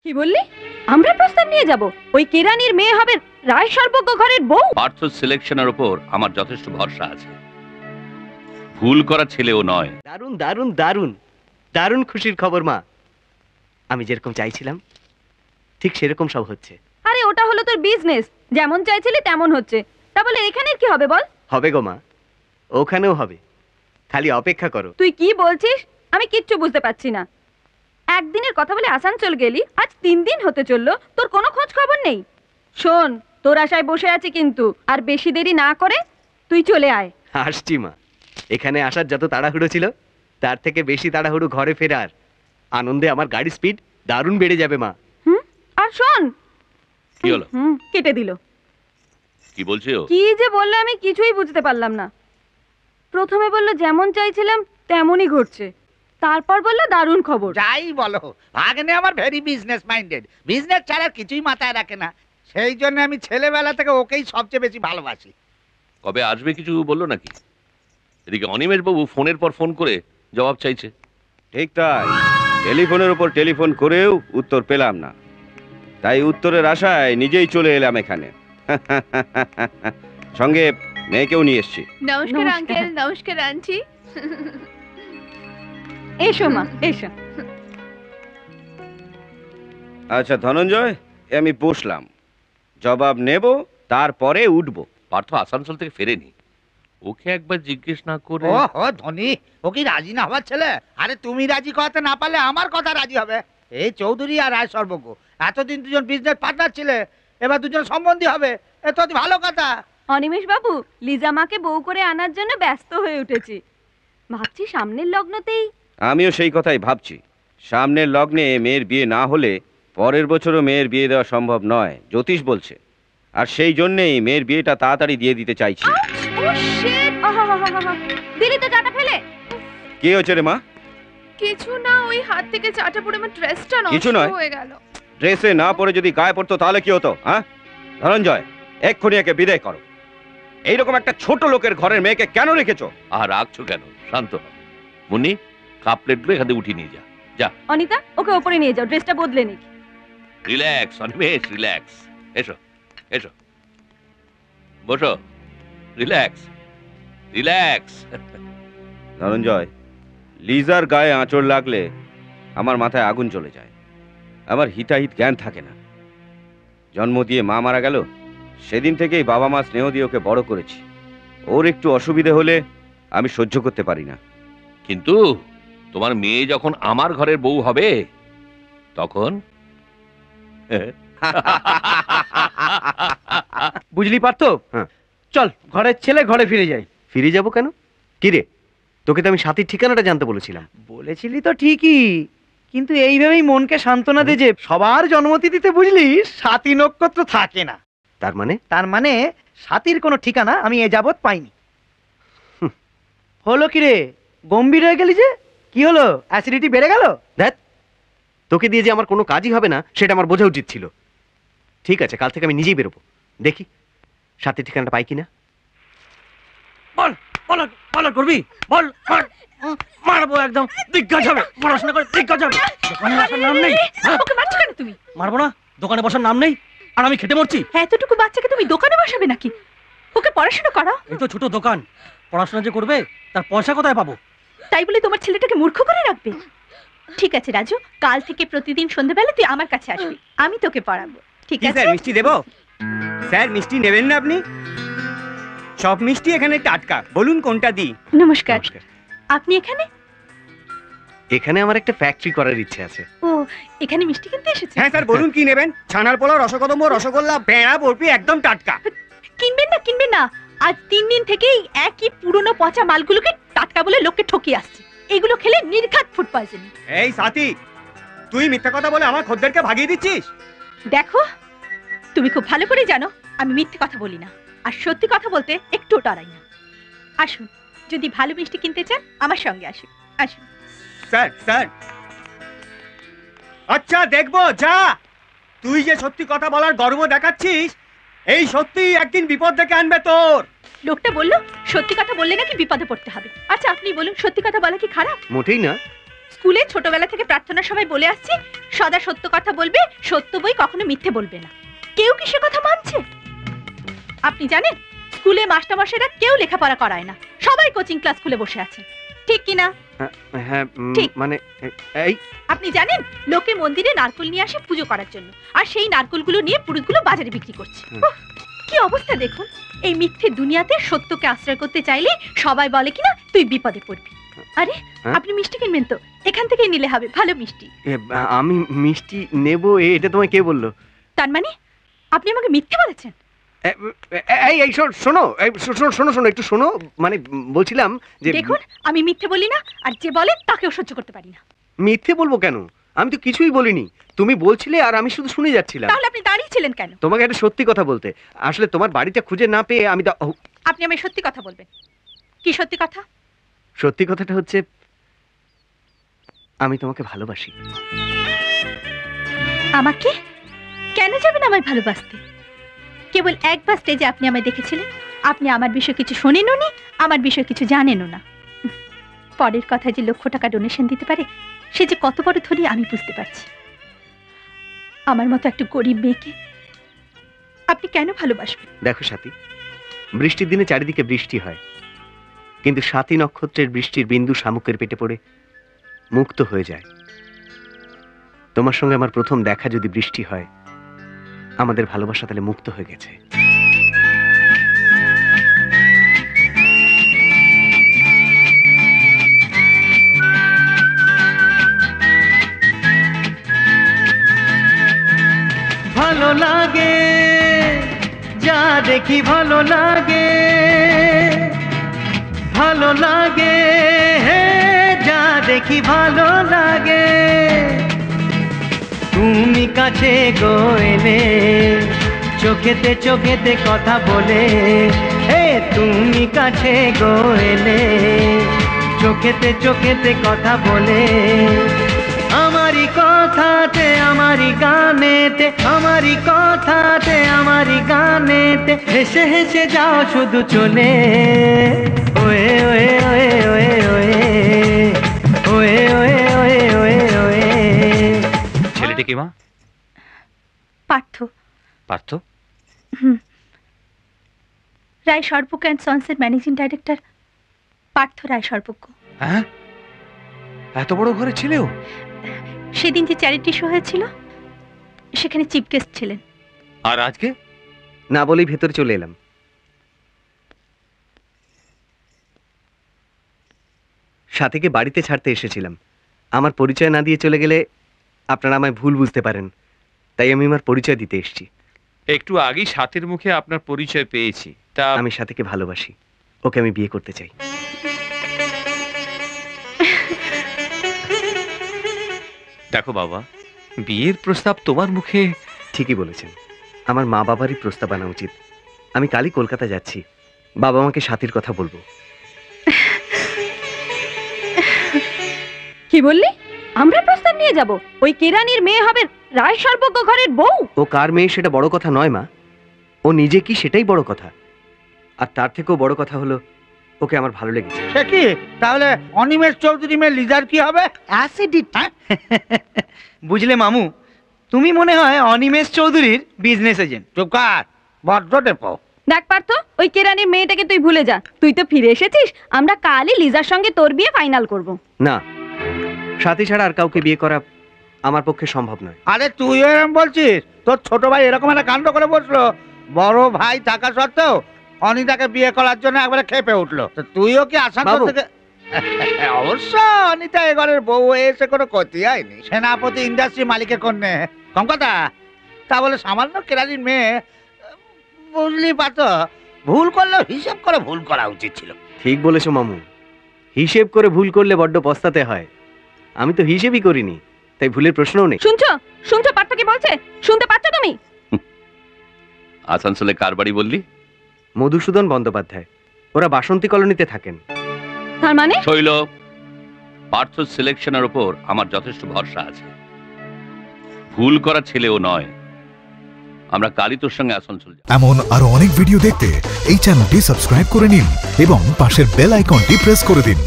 কি বললি? আমরা প্রস্তাব নিয়ে যাব? ওই কেরানির মেয়ে হবে রায় সর্বজ্ঞ ঘরের বউ? পার্থ সিলেকশনের উপর আমার যথেষ্ট ভরসা আছে। ভুল করা ছেলেও নয়। দারুণ দারুণ দারুণ দারুণ খুশির খবর মা। আমি যেরকম চাইছিলাম ঠিক সেরকম সব হচ্ছে। আরে ওটা হলো তোর বিজনেস, যেমন চাইছিলি তেমন হচ্ছে। তা বলে এখানের কি হবে বল? হবে গো মা, ওখানেও হবে, খালি অপেক্ষা করো। তুই কি বলছিস আমি কিচ্ছু বুঝতে পারছি না। একদিনের কথা বলে আসানসোল গেলি, আজ 3 দিন হতে চললো, তোর কোনো খোঁজ খবর নেই। শোন, তোর আশায় বসে আছি কিন্তু, আর বেশি দেরি না করে তুই চলে আয়। আসছি মা। এখানে আসার যত তাড়াহুড়ো ছিল তার থেকে বেশি তাড়াহুড়ো ঘরে ফেরার। আনন্দে আমার গাড়ির স্পিড দারুণ বেড়ে যাবে মা। আর শোন। কি হলো? কেটে দিল। কি বলছো? কি যে বললো আমি কিছুই বুঝতে পারলাম না। প্রথমে বললো যেমন চাইছিলাম তেমনই ঘটছে, তারপর বললো দারুণ খবর। যাই বলো, ভাগ্নে আমার ভেরি বিজনেস মাইন্ডেড, বিজনেস ছাড়া কিছুই মাথায় রাখে না। সেই জন্য আমি ছেলেবেলা থেকে ওকেই সবচেয়ে বেশি ভালোবাসি। কবে আসবে কিছু বললো নাকি? এদিকে অনিমেষ বাবু ফোনের পর ফোন করে জবাব চাইছে। ঠিক তাই, টেলিফোনের উপর টেলিফোন করেও উত্তর পেলাম না, তাই উত্তরের আশায় নিজেই চলে এলাম এখানে। সঙ্গে মেয়েকেও নিয়ে এসছি। নমস্কার আঙ্কেল। নমস্কার আন্টি। এসো মা এসো। আচ্ছা ধনঞ্জয়, আমি বসলাম, জবাব নেব তারপরে উঠবো। পার্থ আসানসোল থেকে ফেরেনি, ওকে একবার জিজ্ঞেস না করে। ও ধনী, ও কি রাজি না হওয়ার ছেলে? আরে তুমি রাজি করাতে না পারলে আমার কথা রাজি হবে। এই চৌধুরী আর রায় সর্বজ্ঞ এতদিন দুজন বিজনেস পার্টনার ছিলে, এবার দুজন সম্বন্ধী হবে, এ তো ভালো কথা। অনিমেষ বাবু, লিজা মাকে বউ করে আনার জন্য ব্যস্ত হয়ে উঠেছি। ভাবছি সামনের লগ্নতেই। আমিও সেই কথাই ভাবছি, সামনের লগ্নে মেয়ের বিয়ে না হলে পরের বছরও মেয়ের বিয়ে দেওয়া সম্ভব নয়, জ্যোতিষ বলছে। আর সেই জন্যেই মেয়ের বিয়েটা তাড়াতাড়ি দিয়ে দিতে চাইছি। দিলি তো চাটা ফেলে। কি হয়েছে রে মা? কিছু না, ওই হাত থেকে চাটা পড়ে আমার ড্রেসটা কিছু নষ্ট নয়। হয়ে গেল। ড্রেসে না পরে যদি গায়ে পড়তো তাহলে কি হতো? হ্যাঁ ধনঞ্জয়, এক্ষুনি একে বিদায় করো। এইরকম একটা ছোট লোকের ঘরের মেয়েকে কেন রেখেছো? আর রাখছো কেন? শান্ত হ। মুন্নি, কাপ প্লেটগুলো এখানে উঠিয়ে নিয়ে যা। যা। অনিতা, ওকে ওপরে নিয়ে যাও, ড্রেসটা বদলে নিক। Relax Animesh, relax. এসো এসো, বসো। Relax relax. ধনঞ্জয়, লিজার গায়ে আঁচড় লাগলে আমার মাথায় আগুন চলে যায়, আমার হিতাহিত জ্ঞান থাকে না। জন্ম দিয়ে মা মারা গেল, সেদিন থেকেই বাবা মা স্নেহ দিয়ে ওকে বড় করেছি। ওর একটু অসুবিধে হলে আমি সহ্য করতে পারি না। কিন্তু তোমার মেয়ে যখন আমার ঘরের বউ হবে তখন বুঝলি পার্থ? চল ঘরের ছেলে ঘরে ফিরে যাই। ফিরে যাব কেন? কি রে, তোকে তো আমি সাথীর ঠিকানাটা জানতে বলেছিলাম। বলেছিলি তো ঠিকই, কিন্তু এইভাবেই মনকে সান্ত্বনা দে যে সবার জন্মতিথিতে বুঝলি সাতী নক্ষত্র থাকে না। তার মানে সাথীর কোনো ঠিকানা আমি এ যাবৎ পাইনি। হলো কি রে, গম্ভীর হয়ে গেলি যে? কি হলো, অ্যাসিডিটি বেড়ে গেল? দেখ, তোকে দিয়ে যে আমার কোনো কাজই হবে না সেটা আমার বোঝা উচিত ছিল। ঠিক আছে, কাল থেকে আমি নিজেই বেরোবো, দেখি সাথীর ঠিকানাটা পাই কিনা। বল বল বল করবি, বল মারবো একদম, দিগ্গজ হবে, পড়াশোনা করে দিগ্গজ হবে। দোকানে বসার নাম নেই। ওকে মারছো কেন তুমি? মারবো না, দোকানে বসার নাম নেই, আর আমি খেটে মরছি। এতটুকু বাচ্চাকে তুমি দোকানে বসাবে নাকি? ওকে পড়াশোনা করাও। এই তো ছোট দোকান, পড়াশোনা যে করবে তার পয়সা কোথায় পাবো? তাই বলে তোমার ছেলেটাকে মূর্খ করে রাখবে? ঠিক আছে রাজু, কাল থেকে প্রতিদিন সন্ধ্যাবেলা তুই আমার কাছে আসবি, আমি তোকে পড়াবো। ঠিক আছে স্যার, মিষ্টি দেবো? স্যার, মিষ্টি নেবেন না আপনি? সব মিষ্টি এখানে টাটকা, বলুন কোনটা দিই? নমস্কার। আপনি এখানে? এখানে আমার একটা ফ্যাক্টরি করার ইচ্ছে আছে। ও, এখানে মিষ্টি কিনতে এসেছেন? হ্যাঁ স্যার, বলুন কি নেবেন? ছানার পোলাও, রসকদম্ব, রসগোল্লা, পেঁড়া, বরফি, একদম টাটকা। কিনবেন না কিনবেন না, আজ 3 দিন থেকেই একই পুরনো পচা মালগুলোকে টাটকা বলে লোককে ঠকিয়ে আসছে। এগুলো খেলে নির্ঘাত ফুড পয়জনিং। এই সাথী, তুই মিথ্যা কথা বলে আমার খদ্দেরকে ভাগিয়ে দিচ্ছিস। দেখো, তুমি খুব ভালো করে জানো আমি মিথ্যে কথা বলি না, আর সত্যি কথা বলতে একটু ডরাই না। আসুন, যদি ভালো মিষ্টি কিনতে চান আমার সঙ্গে আসুন। আসুন। স্যার স্যার, আচ্ছা দেখবো, যা। তুই যে সত্যি কথা বলার গর্ব দেখাচ্ছিস, এই সত্যি একদিন বিপদ ডেকে আনবে তোর। লোকটা বললো সত্যি কথা বললে নাকি বিপদে পড়তে হবে। আচ্ছা আপনি বলুন, সত্যি কথা বলা কি খারাপ? মোটেই না। স্কুলে ছোটবেলা থেকে প্রার্থনার সবাই বলে আসছি, সদা সত্য কথা বলবে, সত্য বই কখনো মিথ্যে বলবে না। কেউ কি সে কথা মানছে? আপনি জানেন স্কুলে মাস্টারমশাইরা কেউ লেখাপড়া করায় না, সবাই কোচিং ক্লাস খুলে বসে আছে, ঠিক কি না? হ্যাঁ ঠিক। মানে এই আপনি জানেন লোকে মন্দিরে নারকেল নিয়ে আসে পুজো করার জন্য, আর সেই নারকেলগুলো নিয়ে পুরুষগুলো বাজারে বিক্রি করছে। উফ, কি অবস্থা দেখুন। এই মিথ্যে দুনিয়াতে সত্যকে আশ্রয় করতে চাইলে সবাই বলে কিনা তুই বিপদে পড়বি। আরে আপনি মিষ্টি কিনবেন তো, এখান থেকেই নিলে হবে, ভালো মিষ্টি। আমি মিষ্টি নেব, এটা তোমায় কে বললো? তার মানে আপনি আমাকে মিথ্যে বলেছেন? এই এই শোনো, শোনো শোনো একটু শোনো, মানে বলছিলাম যে দেখুন আমি মিথ্যে বলি না, আর যে বলে তাকেও সহ্য করতে পারি না। মিথ্যে বলবো কেন? আমি তো কিছুই বলিনি, তুমি বলছিলে আর আমি শুধু শুনে যাচ্ছিলাম। তাহলে আপনি দাঁড়িয়ে ছিলেন কেন? তোমাকে একটা সত্যি কথা বলতে, আসলে তোমার বাড়িটা খুঁজে না পেয়ে আমি আপনি আমায় সত্যি কথা বলবেন। কি সত্যি কথা? সত্যি কথাটা হচ্ছে আমি তোমাকে ভালোবাসি। আমাকে কেন যাবেন আমায় ভালোবাসতে? কেবল একবার স্টেজে আপনি আমায় দেখেছিলেন, আপনি আমার বিষয়ে কিছু শোনেনও নি, আমার বিষয়ে কিছু জানেনও না। পরের কথায় যে লক্ষ টাকা ডোনেশন দিতে পারে সে যে কত বড় ধনী আমি বুঝতে পারছি। আমার মতো একটা গরিব মেয়েকে আপনি কেন ভালোবাসবেন? দেখো সাথী, বৃষ্টির দিনে চারিদিকে বৃষ্টি হয়, কিন্তু সাথী নক্ষত্রের বৃষ্টির বিন্দু শামুকের পেটে পড়ে মুক্ত হয়ে যায়। তোমার সঙ্গে আমার প্রথম দেখা যদি বৃষ্টি হয়, আমাদের ভালোবাসা তাহলে মুক্ত হয়ে গেছে। ভালো লাগে যা দেখি, ভালো লাগে, ভালো লাগে যা দেখি, ভালো লাগে। তুমি কাছে গেলে চোখেতে চোখেতে কথা বলে, তুমি কাছে গেলে চোখেতে চোখেতে কথা বলে, আমারি কথাতে আমারি গানেতে, আমারি কথাতে আমারি গানেতে হেসে হেসে যাও শুধু চলে। Way way way way way way way way way way. ছেলেটি কি মা? পার্থ। পার্থ? রায় সর্বজ্ঞ অ্যান্ড সন্সের ম্যানেজিং ডাইরেক্টর পার্থ রায় সর্বজ্ঞ। হ্যাঁ, এত বড় ঘরে ছিলেও? সেদিন যে চ্যারিটি শো হয়েছিল সেখানে চিফ গেস্ট ছিলেন। আর আজকে? না বলেই ভেতরে চলে এলাম। সাথীকে বাড়িতে ছাড়তে এসেছিলাম, আমার পরিচয় না দিয়ে চলে গেলে আপনারা আমায় ভুল বুঝতে পারেন, তাই আমি আমার পরিচয় দিতে এসেছি। একটু আগেই সাথীর মুখে আপনার পরিচয় পেয়েছি। তা আমি সাথীকে ভালোবাসি, ওকে আমি বিয়ে করতে চাই। দেখো বাবা, বিয়ের প্রস্তাব তোমার মুখে। ঠিকই বলেছেন, আমার মা বাবারই প্রস্তাব আনা উচিত। আমি কালই কলকাতা যাচ্ছি, বাবা মাকে সাথীর কথা বলবো। কি বললি? আমরা প্রস্তাব নিয়ে যাব? ওই কেরানির মেয়ে হবে রায় সর্বজ্ঞ ঘরের বউ? ও কার মেয়ে সেটা বড় কথা নয় মা, ও নিজে কি সেটাই বড় কথা। আর তার থেকেও বড় কথা হলো ওকে আমার ভালো লেগেছে। সে কি তাহলে অনিমেষ চৌধুরী মেয়ে লিজার কি হবে? অ্যাসিডিটি। বুঝলে মামু, তুমি মনে হয় অনিমেষ চৌধুরীর বিজনেস এজেন্ট। চুপ কর, বড্ড টেপো। দেখ পার্থ, ওই কেরানির মেয়েটাকে তুই ভুলে যা। তুই তো ফিরে এসেছিস, আমরা কালই লিজার সঙ্গে তোর বিয়ে ফাইনাল করব। না, সাথী ছাড়া আর কাউকে বিয়ে করা আমার পক্ষে সম্ভব নয়। আরে তুই এরকম বলছিস? তোর ছোট ভাই এরকম একটা কাণ্ড করে বসলো, বড় ভাই থাকা সত্ত্বেও অনিতাকে বিয়ে করার জন্য একবারে খেপে উঠলো। তো তুইও কি আসানসোল থেকে? অবশ্য অনিতা এ ঘরের বউ হয়ে এসে কোনো ক্ষতি হয়নি, সেনাপতি ইন্ডাস্ট্রি মালিকের কন্যে, কম কথা। তা বলে সামান্য কেরানির মেয়ে, বুঝলি পাত, ভুল করলেও হিসেব করে ভুল করা উচিত ছিল। ঠিক বলেছো মামু, হিসেব করে ভুল করলে বড্ড পস্তাতে হয়। আমি তো হিসেবই করিনি, তাই ভুলের প্রশ্নও নেই। শুনছো? শুনছো পার্থ কি বলছে? শুনতে পাচ্ছ তুমি? আসানসোলে কার বাড়ি বললি? মধুসূদন বন্দ্যোপাধ্যায়, ওরা বাসন্তী কলোনিতে থাকেন। তার মানে? শৈল, পার্থ সিলেকশনের উপর আমার যথেষ্ট ভরসা আছে। ভুল করা ছেলেও নয়। আমরা কালই তোর সঙ্গে আসানসোল যাব। এমন আরো অনেক ভিডিও দেখতে এই চ্যানেলটি সাবস্ক্রাইব করে নিন এবং পাশের বেল আইকনটি প্রেস করে দিন।